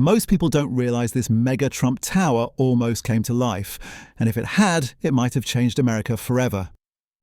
Most people don't realize this mega Trump Tower almost came to life, and if it had, it might have changed America forever.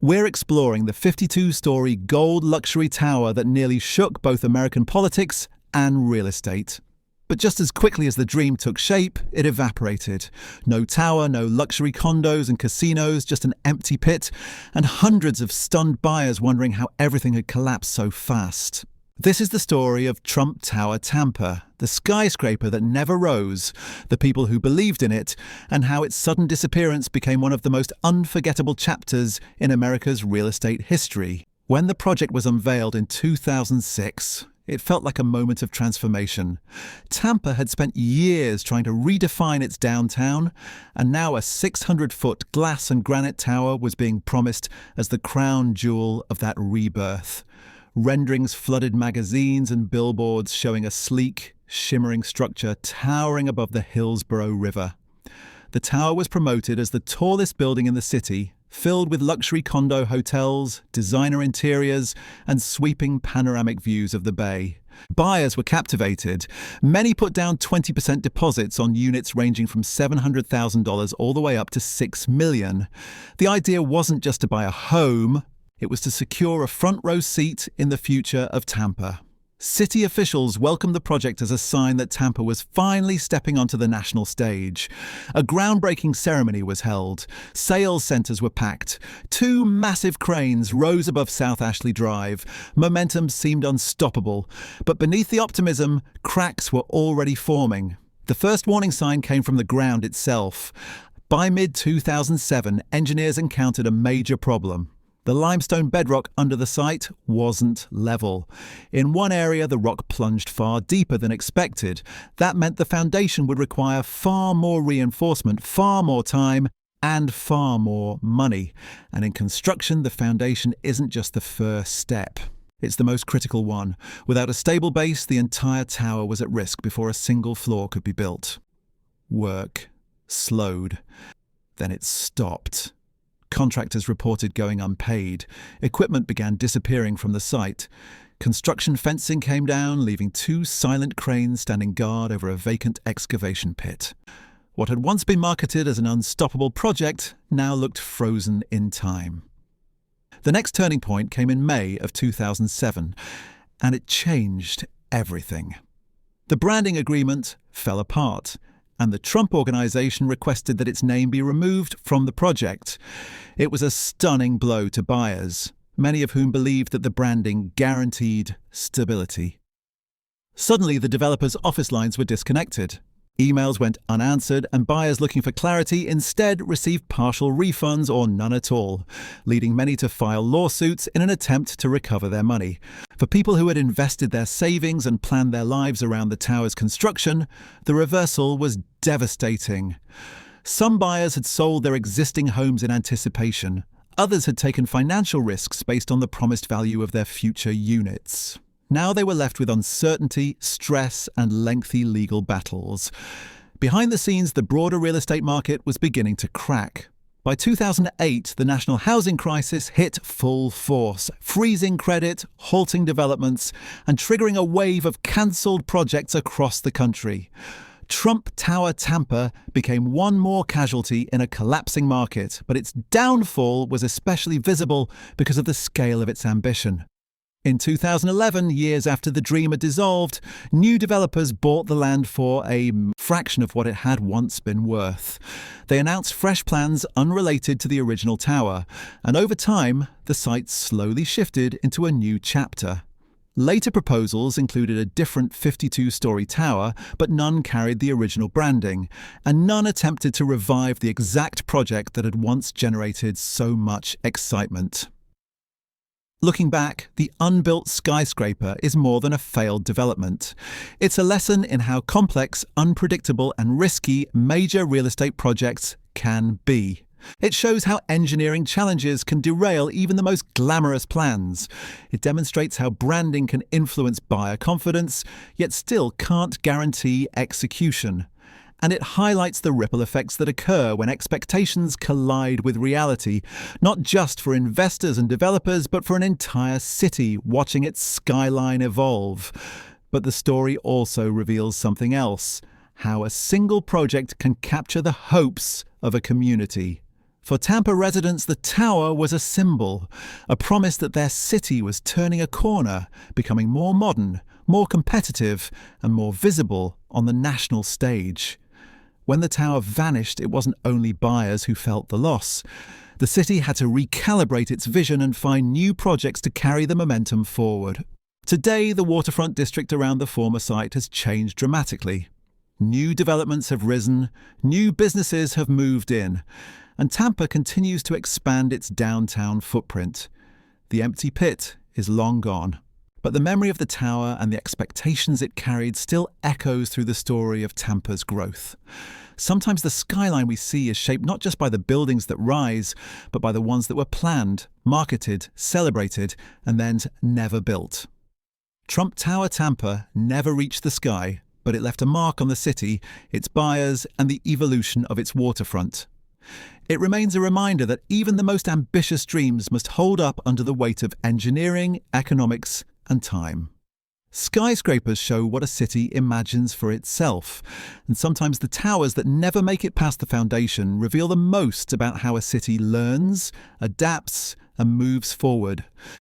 We're exploring the 52-story gold luxury tower that nearly shook both American politics and real estate. But just as quickly as the dream took shape, it evaporated. No tower, no luxury condos and casinos, just an empty pit, and hundreds of stunned buyers wondering how everything had collapsed so fast. This is the story of Trump Tower Tampa, the skyscraper that never rose, the people who believed in it, and how its sudden disappearance became one of the most unforgettable chapters in America's real estate history. When the project was unveiled in 2006, it felt like a moment of transformation. Tampa had spent years trying to redefine its downtown, and now a 600-foot glass and granite tower was being promised as the crown jewel of that rebirth. Renderings flooded magazines and billboards showing a sleek, shimmering structure towering above the Hillsborough River. The tower was promoted as the tallest building in the city, filled with luxury condo hotels, designer interiors, and sweeping panoramic views of the bay. Buyers were captivated. Many put down 20% deposits on units ranging from $700,000 all the way up to $6 million. The idea wasn't just to buy a home. It was to secure a front-row seat in the future of Tampa. City officials welcomed the project as a sign that Tampa was finally stepping onto the national stage. A groundbreaking ceremony was held. Sales centers were packed. 2 massive cranes rose above South Ashley Drive. Momentum seemed unstoppable. But beneath the optimism, cracks were already forming. The first warning sign came from the ground itself. By mid-2007, engineers encountered a major problem. The limestone bedrock under the site wasn't level. In one area, the rock plunged far deeper than expected. That meant the foundation would require far more reinforcement, far more time, and far more money. And in construction, the foundation isn't just the first step. It's the most critical one. Without a stable base, the entire tower was at risk before a single floor could be built. Work slowed. Then it stopped. Contractors reported going unpaid. Equipment began disappearing from the site. Construction fencing came down, leaving 2 silent cranes standing guard over a vacant excavation pit. What had once been marketed as an unstoppable project now looked frozen in time. The next turning point came in May of 2007, and it changed everything. The branding agreement fell apart, and the Trump organization requested that its name be removed from the project. It was a stunning blow to buyers, many of whom believed that the branding guaranteed stability. Suddenly, the developer's office lines were disconnected. Emails went unanswered, and buyers looking for clarity instead received partial refunds or none at all, leading many to file lawsuits in an attempt to recover their money. For people who had invested their savings and planned their lives around the tower's construction, the reversal was devastating. Some buyers had sold their existing homes in anticipation. Others had taken financial risks based on the promised value of their future units. Now they were left with uncertainty, stress, and lengthy legal battles. Behind the scenes, the broader real estate market was beginning to crack. By 2008, the national housing crisis hit full force, freezing credit, halting developments, and triggering a wave of cancelled projects across the country. Trump Tower Tampa became one more casualty in a collapsing market, but its downfall was especially visible because of the scale of its ambition. In 2011, years after the dream had dissolved, new developers bought the land for a fraction of what it had once been worth. They announced fresh plans unrelated to the original tower, and over time, the site slowly shifted into a new chapter. Later proposals included a different 52-story tower, but none carried the original branding, and none attempted to revive the exact project that had once generated so much excitement. Looking back, the Unbuilt Skyscraper is more than a failed development. It's a lesson in how complex, unpredictable, and risky major real estate projects can be. It shows how engineering challenges can derail even the most glamorous plans. It demonstrates how branding can influence buyer confidence, yet still can't guarantee execution. And it highlights the ripple effects that occur when expectations collide with reality, not just for investors and developers, but for an entire city watching its skyline evolve. But the story also reveals something else. how a single project can capture the hopes of a community. For Tampa residents, the tower was a symbol, a promise that their city was turning a corner, becoming more modern, more competitive, and more visible on the national stage. When the tower vanished, it wasn't only buyers who felt the loss. The city had to recalibrate its vision and find new projects to carry the momentum forward. Today, the waterfront district around the former site has changed dramatically. New developments have risen, new businesses have moved in, and Tampa continues to expand its downtown footprint. The empty pit is long gone, but the memory of the tower and the expectations it carried still echoes through the story of Tampa's growth. Sometimes the skyline we see is shaped not just by the buildings that rise, but by the ones that were planned, marketed, celebrated, and then never built. Trump Tower Tampa never reached the sky, but it left a mark on the city, its buyers, and the evolution of its waterfront. It remains a reminder that even the most ambitious dreams must hold up under the weight of engineering, economics, and time. Skyscrapers show what a city imagines for itself, and sometimes the towers that never make it past the foundation reveal the most about how a city learns, adapts, and moves forward.